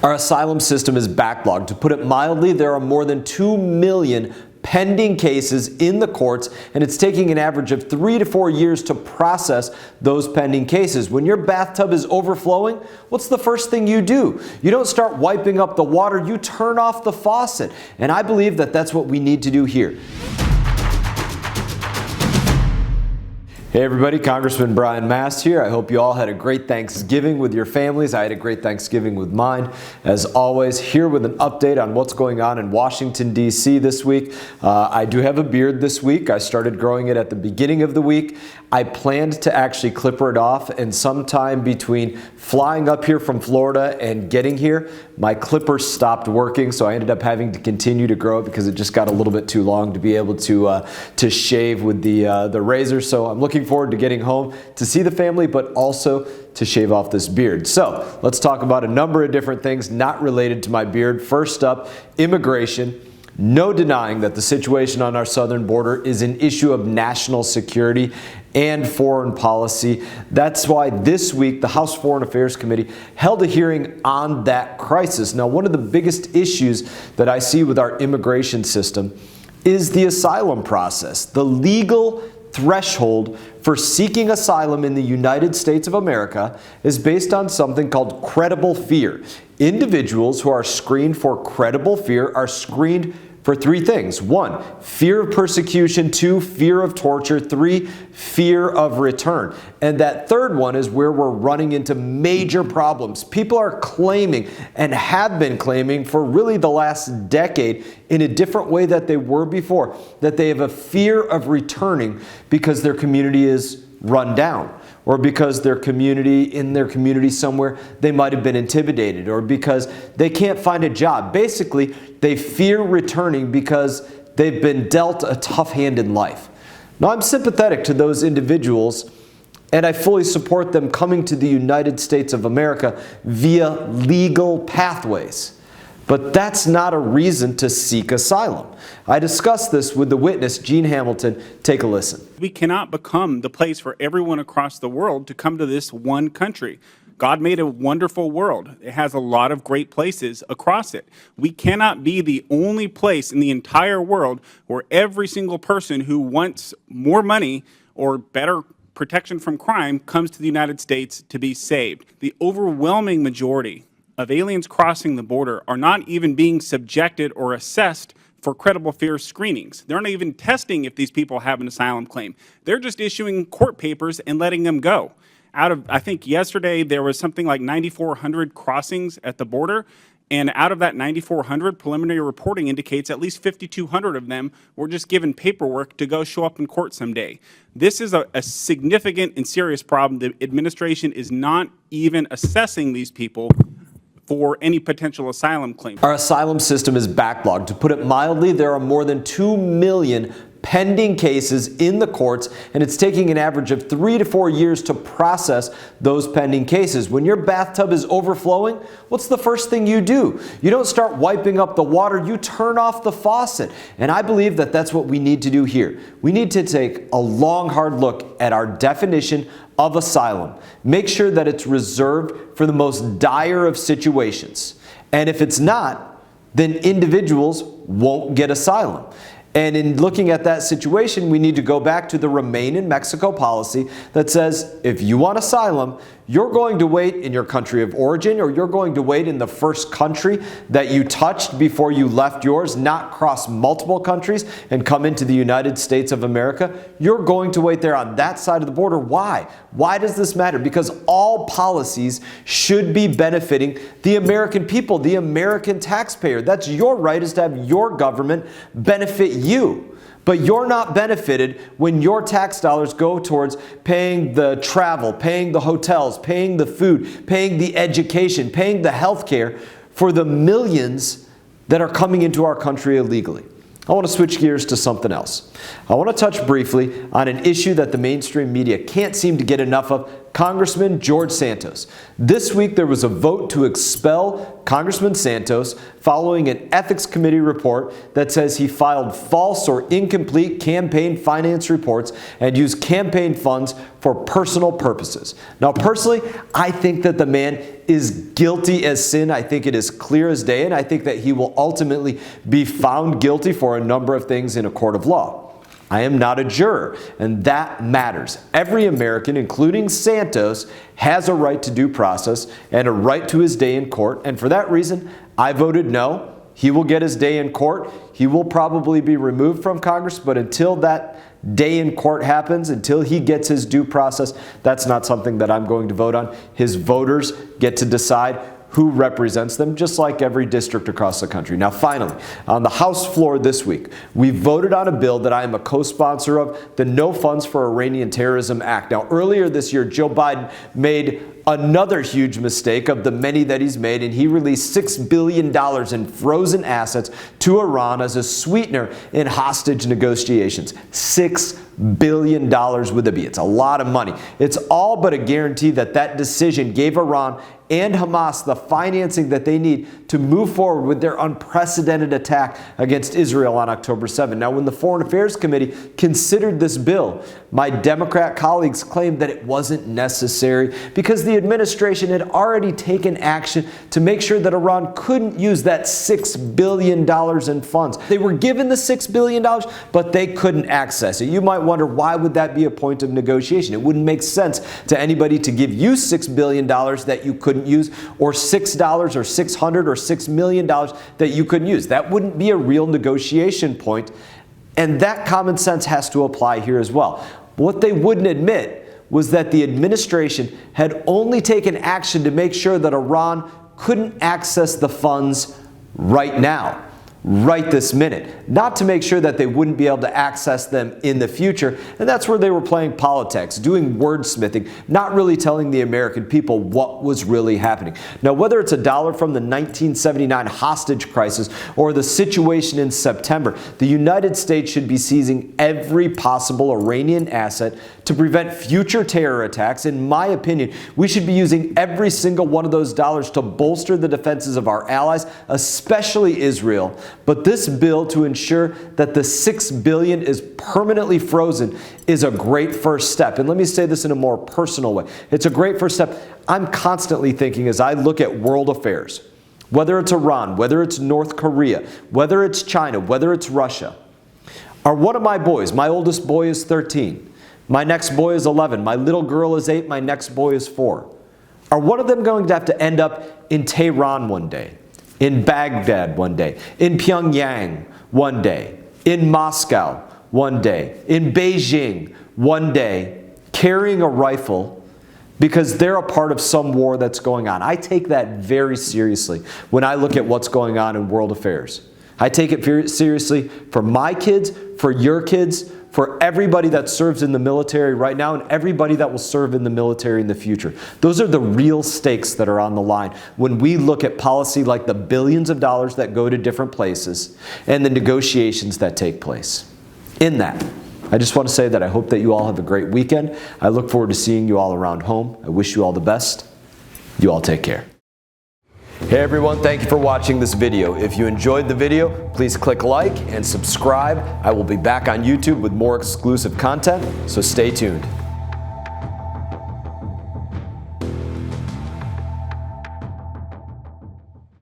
Our asylum system is backlogged. To put it mildly, there are more than 2 million pending cases in the courts, and it's taking an average of 3 to 4 years to process those pending cases. When your bathtub is overflowing, what's the first thing you do? You don't start wiping up the water, you turn off the faucet. And I believe that that's what we need to do here. Hey everybody, Congressman Brian Mast here. I hope you all had a great Thanksgiving with your families. I had a great Thanksgiving with mine. As always, here with an update on what's going on in Washington, D.C. this week. I do have a beard this week. I started growing it at the beginning of the week. I planned to actually clipper it off, and sometime between flying up here from Florida and getting here, my clipper stopped working, so I ended up having to continue to grow it because it just got a little bit too long to be able to shave with the razor. So I'm looking forward to getting home to see the family, but also to shave off this beard. So let's talk about a number of different things not related to my beard. First up, immigration. No denying that the situation on our southern border is an issue of national security and foreign policy. That's why this week the House Foreign Affairs Committee held a hearing on that crisis. Now, one of the biggest issues that I see with our immigration system is the asylum process. The legal threshold for seeking asylum in the United States of America is based on something called credible fear. Individuals who are screened for credible fear are screened for 3 things. 1, fear of persecution. 2, fear of torture. 3, fear of return. And that third one is where we're running into major problems. People are claiming and have been claiming for really the last decade in a different way that they were before, that they have a fear of returning because their community is run down, or because in their community somewhere they might have been intimidated, or because they can't find a job. Basically, they fear returning because they've been dealt a tough hand in life. Now, I'm sympathetic to those individuals, and I fully support them coming to the United States of America via legal pathways. But that's not a reason to seek asylum. I discussed this with the witness, Gene Hamilton. Take a listen. We cannot become the place for everyone across the world to come to this one country. God made a wonderful world. It has a lot of great places across it. We cannot be the only place in the entire world where every single person who wants more money or better protection from crime comes to the United States to be saved. The overwhelming majority of aliens crossing the border are not even being subjected or assessed for credible fear screenings. They're not even testing if these people have an asylum claim. They're just issuing court papers and letting them go. Out of, I think yesterday, there was something like 9,400 crossings at the border, and out of that 9,400, preliminary reporting indicates at least 5,200 of them were just given paperwork to go show up in court someday. This is a significant and serious problem. The administration is not even assessing these people for any potential asylum claim. Our asylum system is backlogged. To put it mildly, there are more than 2 million pending cases in the courts, and it's taking an average of 3 to 4 years to process those pending cases. When your bathtub is overflowing, what's the first thing you do? You don't start wiping up the water, you turn off the faucet. And I believe that that's what we need to do here. We need to take a long, hard look at our definition of asylum. Make sure that it's reserved for the most dire of situations. And if it's not, then individuals won't get asylum. And in looking at that situation, we need to go back to the Remain in Mexico policy that says if you want asylum, you're going to wait in your country of origin, or you're going to wait in the first country that you touched before you left yours, not cross multiple countries and come into the United States of America. You're going to wait there on that side of the border. Why? Why does this matter? Because all policies should be benefiting the American people, the American taxpayer. That's your right, is to have your government benefit you. But you're not benefited when your tax dollars go towards paying the travel, paying the hotels, paying the food, paying the education, paying the health care for the millions that are coming into our country illegally. I want to switch gears to something else. I want to touch briefly on an issue that the mainstream media can't seem to get enough of: Congressman George Santos. This week there was a vote to expel Congressman Santos following an ethics committee report that says he filed false or incomplete campaign finance reports and used campaign funds for personal purposes. Now, personally, I think that the man is guilty as sin. I think it is clear as day, and I think that he will ultimately be found guilty for a number of things in a court of law. I am not a juror, and that matters. Every American, including Santos, has a right to due process and a right to his day in court, and for that reason, I voted no. He will get his day in court. He will probably be removed from Congress, but until that day in court happens, until he gets his due process, that's not something that I'm going to vote on. His voters get to decide who represents them, just like every district across the country. Now, finally, on the House floor this week, we voted on a bill that I am a co-sponsor of, the No Funds for Iranian Terrorism Act. Now, earlier this year, Joe Biden made another huge mistake of the many that he's made, and he released $6 billion in frozen assets to Iran as a sweetener in hostage negotiations. $6 billion with a B. It's a lot of money. It's all but a guarantee that that decision gave Iran and Hamas the financing that they need to move forward with their unprecedented attack against Israel on October 7. Now, when the Foreign Affairs Committee considered this bill, my Democrat colleagues claimed that it wasn't necessary because the administration had already taken action to make sure that Iran couldn't use that $6 billion in funds. They were given the $6 billion, but they couldn't access it. You might wonder, why would that be a point of negotiation? It wouldn't make sense to anybody to give you $6 billion that you couldn't use, or $6 or $600 or $6 million that you couldn't use. That wouldn't be a real negotiation point, and that common sense has to apply here as well. What they wouldn't admit was that the administration had only taken action to make sure that Iran couldn't access the funds right now, right this minute, not to make sure that they wouldn't be able to access them in the future. And that's where they were playing politics, doing wordsmithing, not really telling the American people what was really happening. Now, whether it's a dollar from the 1979 hostage crisis or the situation in September, the United States should be seizing every possible Iranian asset to prevent future terror attacks. In my opinion, we should be using every single one of those dollars to bolster the defenses of our allies, especially Israel. But this bill to ensure that the $6 billion is permanently frozen is a great first step. And let me say this in a more personal way. It's a great first step. I'm constantly thinking, as I look at world affairs, whether it's Iran, whether it's North Korea, whether it's China, whether it's Russia, are one of my boys, my oldest boy is 13, my next boy is 11, my little girl is 8, my next boy is 4. Are one of them going to have to end up in Tehran one day, in Baghdad one day, in Pyongyang one day, in Moscow one day, in Beijing one day, carrying a rifle because they're a part of some war that's going on? I take that very seriously when I look at what's going on in world affairs. I take it very seriously for my kids, for your kids, for everybody that serves in the military right now and everybody that will serve in the military in the future. Those are the real stakes that are on the line when we look at policy like the billions of dollars that go to different places and the negotiations that take place. In that, I just want to say that I hope that you all have a great weekend. I look forward to seeing you all around home. I wish you all the best. You all take care. Hey everyone, thank you for watching this video. If you enjoyed the video, please click like and subscribe. I will be back on YouTube with more exclusive content, so stay tuned.